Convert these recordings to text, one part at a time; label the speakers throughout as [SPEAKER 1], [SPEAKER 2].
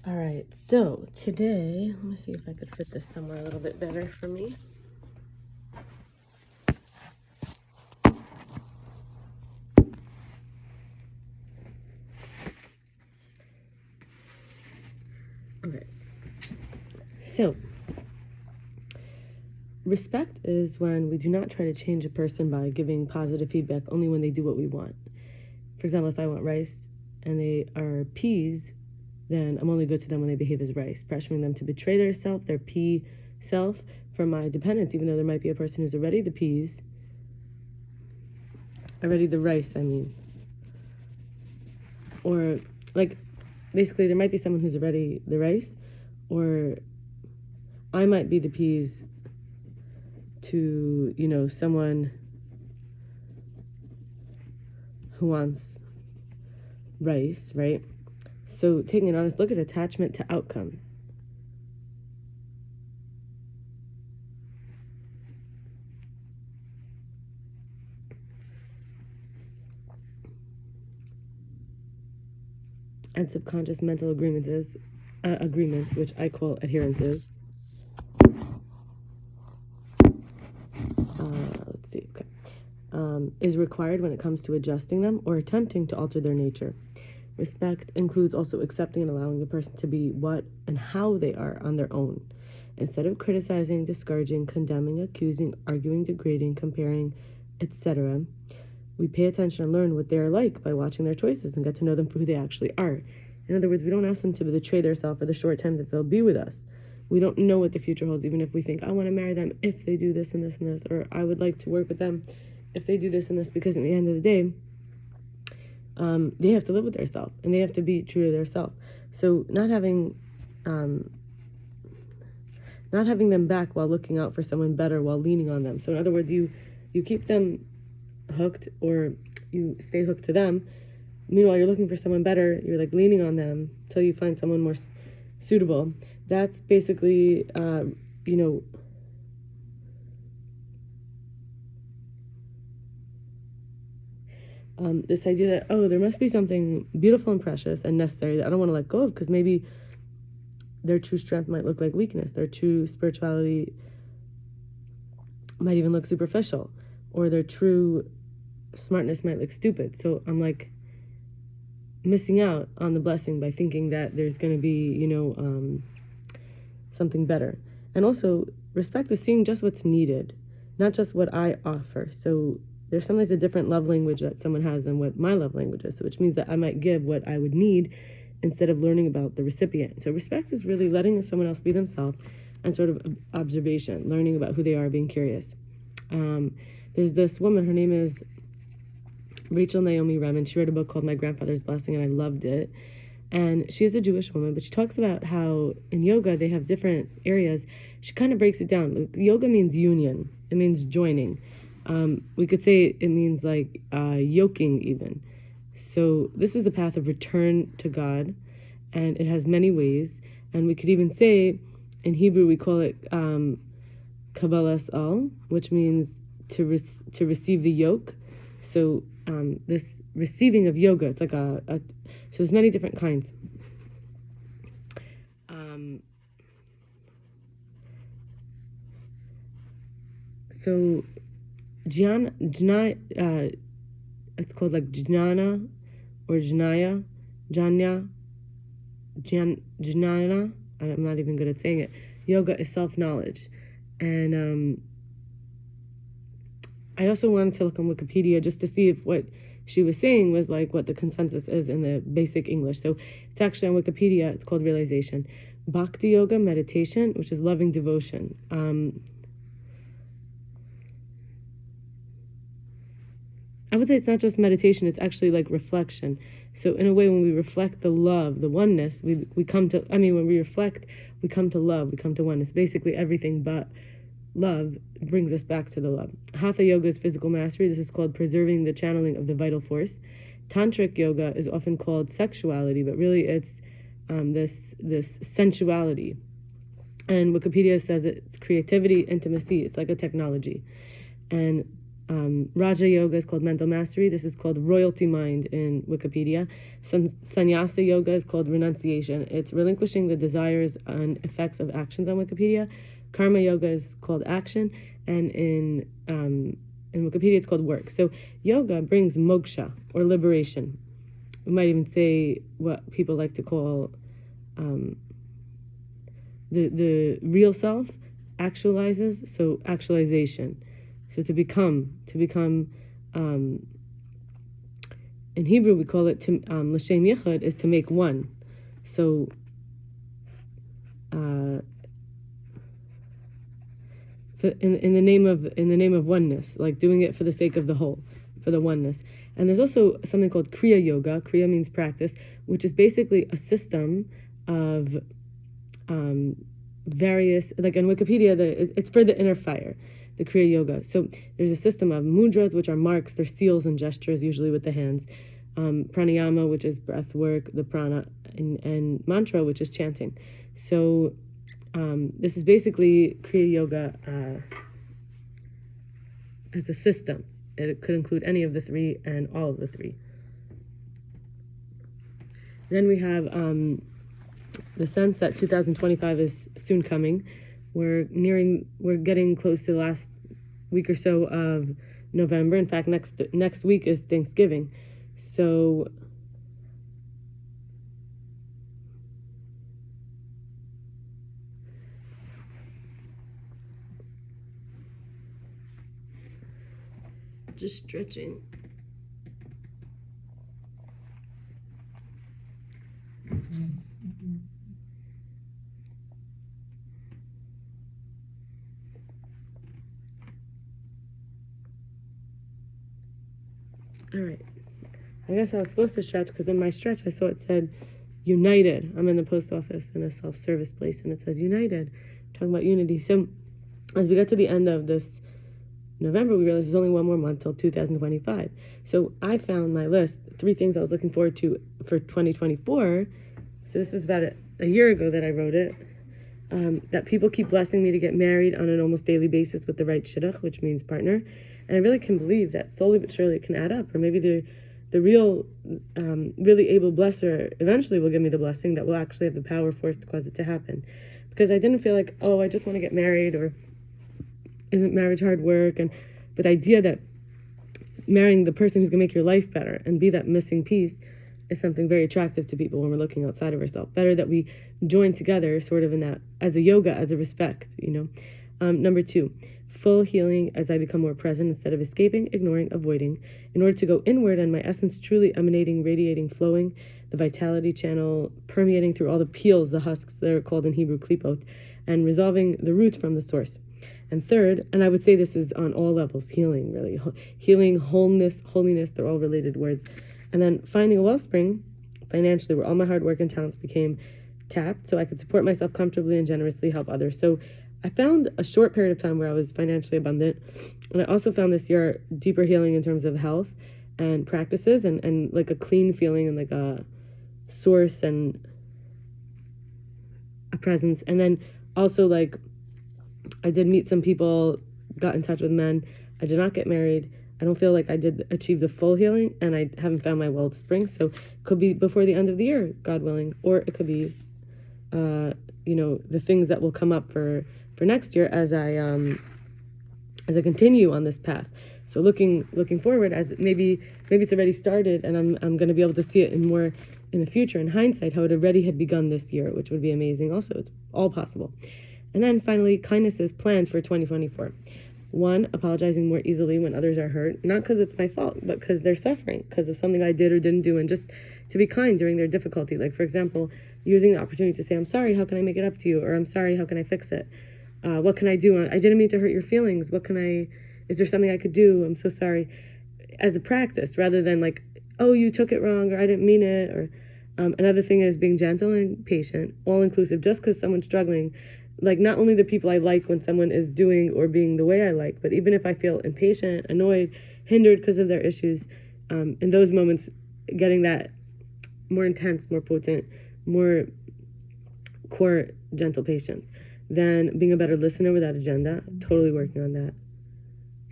[SPEAKER 1] All right, so today, let me see if I could fit this somewhere a little bit better for me. Okay, so respect is when we do not try to change a person by giving positive feedback only when they do what we want. For example, if I want rice and they are peas, then I'm only good to them when they behave as rice, pressuring them to betray their pea self for my dependence, even though there might be a person who's already the peas, already the rice, or like basically there might be someone who's already the rice, or I might be the peas to, someone who wants rice, right? So taking an honest look at attachment to outcome. And subconscious mental agreements, which I call adherences. Is required when it comes to adjusting them or attempting to alter their nature. Respect includes also accepting and allowing the person to be what and how they are on their own. Instead of criticizing, discouraging, condemning, accusing, arguing, degrading, comparing, etc., we pay attention and learn what they are like by watching their choices and get to know them for who they actually are. In other words, we don't ask them to betray themselves for the short time that they'll be with us. We don't know what the future holds, even if we think, I want to marry them if they do this and this and this, or I would like to work with them if they do this and this, because at the end of the day, they have to live with themselves and they have to be true to themselves. So not having them back while looking out for someone better, while leaning on them. So in other words, you keep them hooked, or you stay hooked to them. Meanwhile, you're looking for someone better. You're like leaning on them until you find someone more suitable. That's basically, this idea that, there must be something beautiful and precious and necessary that I don't want to let go of, because maybe their true strength might look like weakness. Their true spirituality might even look superficial, or their true smartness might look stupid. So I'm like missing out on the blessing by thinking that there's going to be, something better. And also, respect is seeing just what's needed, not just what I offer. So there's sometimes a different love language that someone has than what my love language is, so which means that I might give what I would need instead of learning about the recipient. So respect is really letting someone else be themselves and sort of observation, learning about who they are, being curious. There's this woman, her name is Rachel Naomi Remen. She wrote a book called My Grandfather's Blessing, and I loved it. And she is a Jewish woman, but she talks about how in yoga they have different areas. She kind of breaks it down. Yoga means union. It means joining. We could say it means like yoking even. So this is the path of return to God, and it has many ways. And we could even say, in Hebrew we call it Kabbalas al, which means to receive the yoke. So this receiving of yoga, it's like so there's many different kinds. So it's called like jnana or jnana. I'm not even good at saying it. Yoga is self-knowledge. And I also wanted to look on Wikipedia just to see if what she was saying was like what the consensus is in the basic English. So it's actually on Wikipedia. It's called Realization. Bhakti Yoga, meditation, which is loving devotion. I would say it's not just meditation, it's actually like reflection. So in a way, when we reflect the love, the oneness, we come to, when we reflect, we come to love, we come to oneness. Basically everything but love brings us back to the love. Hatha yoga is physical mastery. This is called preserving the channeling of the vital force. Tantric yoga is often called sexuality, but really it's this sensuality. And Wikipedia says it's creativity, intimacy. It's like a technology. And Raja Yoga is called mental mastery. This is called royalty mind in Wikipedia. Sannyasa Yoga is called renunciation. It's relinquishing the desires and effects of actions on Wikipedia. Karma Yoga is called action, and in Wikipedia it's called work. So yoga brings moksha, or liberation. We might even say what people like to call the real self actualizes, so actualization. So to become, in Hebrew we call it l'shem yichud, is to make one. So in the name of oneness, like doing it for the sake of the whole, for the oneness. And there's also something called Kriya Yoga. Kriya means practice, which is basically a system of various, like in Wikipedia, it's for the inner fire, the Kriya Yoga. So there's a system of mudras, which are marks, they're seals and gestures, usually with the hands. Pranayama, which is breath work, the prana, and mantra, which is chanting. So this is basically Kriya Yoga as a system. It could include any of the three and all of the three. Then we have the sense that 2025 is soon coming. We're getting close to the last week or so of November. In fact, next week is Thanksgiving. So just stretching. All right. I guess I was supposed to stretch because in my stretch I saw it said United. I'm in the post office in a self-service place and it says United, talking about unity. So as we got to the end of this November, we realized there's only one more month till 2025. So I found my list, 3 things I was looking forward to for 2024. So this is about a year ago that I wrote it. That people keep blessing me to get married on an almost daily basis with the right shidduch, which means partner. And I really can believe that slowly but surely it can add up. Or maybe the real, really able blesser eventually will give me the blessing that will actually have the power force to cause it to happen. Because I didn't feel like, oh, I just want to get married, or isn't marriage hard work? But the idea that marrying the person who's going to make your life better and be that missing piece is something very attractive to people when we're looking outside of ourselves. Better that we join together sort of in that, as a yoga, as a respect, Number 2, full healing as I become more present instead of escaping, ignoring, avoiding, in order to go inward and my essence truly emanating, radiating, flowing, the vitality channel permeating through all the peels, the husks, they're called in Hebrew klipot, and resolving the roots from the source. And third, and I would say this is on all levels, healing, really. Healing, wholeness, holiness, they're all related words. And then finding a wellspring, financially, where all my hard work and talents became tapped, so I could support myself comfortably and generously help others. So I found a short period of time where I was financially abundant. And I also found this year deeper healing in terms of health and practices, and like a clean feeling and like a source and a presence. And then also, like, I did meet some people, got in touch with men. I did not get married. I don't feel like I did achieve the full healing, and I haven't found my wellspring. So it could be before the end of the year, God willing, or it could be, the things that will come up for next year as I continue on this path. So looking forward, as maybe it's already started, and I'm going to be able to see it in the future, in hindsight, how it already had begun this year, which would be amazing. Also, it's all possible. And then finally, kindnesses planned for 2024. 1, apologizing more easily when others are hurt, not because it's my fault, but because they're suffering, because of something I did or didn't do, and just to be kind during their difficulty. Like, for example, using the opportunity to say, I'm sorry, how can I make it up to you? Or I'm sorry, how can I fix it? What can I do? I didn't mean to hurt your feelings. Is there something I could do? I'm so sorry. As a practice, rather than like, oh, you took it wrong, or I didn't mean it. Or another thing is being gentle and patient, all-inclusive, just because someone's struggling. Like, not only the people I like when someone is doing or being the way I like, but even if I feel impatient, annoyed, hindered because of their issues, in those moments, getting that more intense, more potent, more core, gentle patience. Then being a better listener without agenda, totally working on that.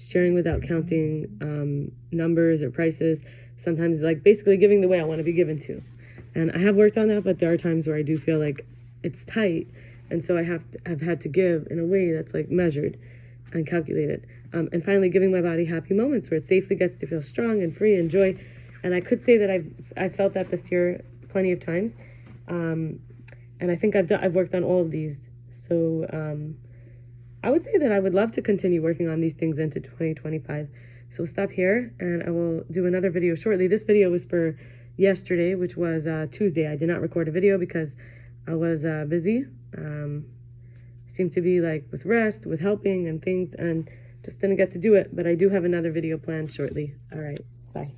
[SPEAKER 1] sharing without counting numbers or prices, sometimes like basically giving the way I want to be given to. And I have worked on that, but there are times where I do feel like it's tight, and so I've had to give in a way that's like measured and calculated. And finally, giving my body happy moments where it safely gets to feel strong and free and joy. And I could say that I've felt that this year plenty of times. And I think I've worked on all of these. So I would say that I would love to continue working on these things into 2025. So we'll stop here, and I will do another video shortly. This video was for yesterday, which was Tuesday. I did not record a video because I was busy. Seemed to be like with rest, with helping and things, and just didn't get to do it. But I do have another video planned shortly. All right, bye.